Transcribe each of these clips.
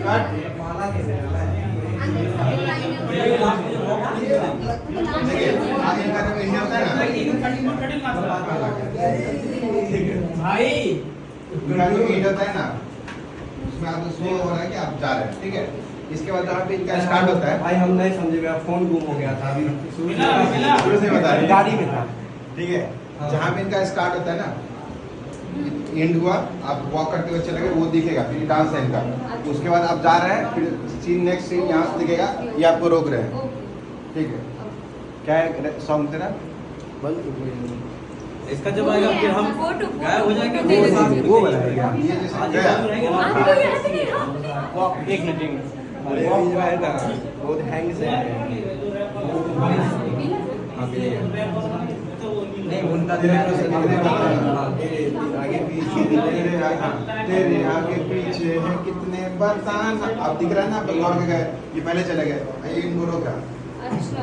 देखिए इनका जो इंडिया होता है ना भाई इनका जो इंडिया होता है ना उसमें आपको शो हो रहा है कि आप जा रहे हैं, ठीक है। इसके बाद जहाँ पे इनका स्टार्ट होता है, भाई हम नहीं समझे, मेरा फोन गुम हो गया था अभी शुरू से बता रहे हैं, गाड़ी में था। ठीक है। जहाँ पे इनका स्टार्ट होता है ना, एंड हुआ, आप वॉक करते हुए चले गए, वो दिखेगा, फिर डांस है इनका। उसके बाद आप जा रहे हैं, फिर सीन नेक्स्ट सीन यहाँ से दिखेगा, ये आपको रोक रहे हैं, ठीक है। क्या है सॉन्ग तेरा? इसका जब आएगा फिर हम गायब हो जाएंगे। वो बनाएगा ये जैसे गया, एक मिनट बहुत हैंग से नहीं उनका आगे पीछे तेरे आगे पीछे है कितने बताना, अब दिख रहा है ना, बंगाल के गए, ये पहले चले गए, ये इनको रोका,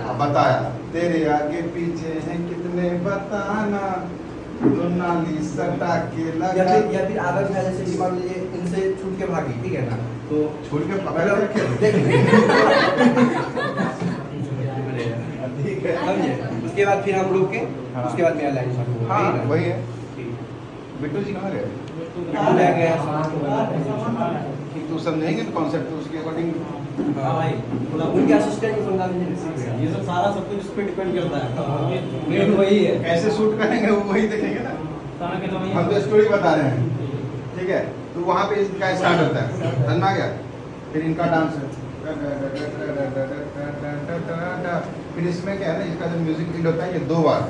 अब बताया तेरे आगे पीछे है कितने बताना, नाली सटा के लगा, या फिर आदत है जैसे कि मान लीजिए इनसे छूट के भागी, ठीक है ना, तो छोड़ के पकड़ रखे, ठीक है। समझे। उसके बाद फिर हम रुके, उसके बाद मेरा लाइन शुरू हुआ। हाँ वही है। बिट्टू जी कहाँ गए? ले गया ठीक, तो समझेंगे ना कॉन्सेप्ट, तो उसके अकॉर्डिंग उनके असिस्टेंट को बंदा मुझे रिसीव किया। ये सब सारा सब कुछ इस पे डिपेंड करता है। मेन वही है। कैसे शूट करेंगे वो वही देखेंगे ना, हम तो स्टोरी बता रहे हैं, ठीक है। तो वहाँ पे इसका स्टार्ट होता है, समझ में आ गया। फिर इनका डांस है, फिर इसमें क्या है ना, इसका जो म्यूजिक फील्ड होता है ये 2 बार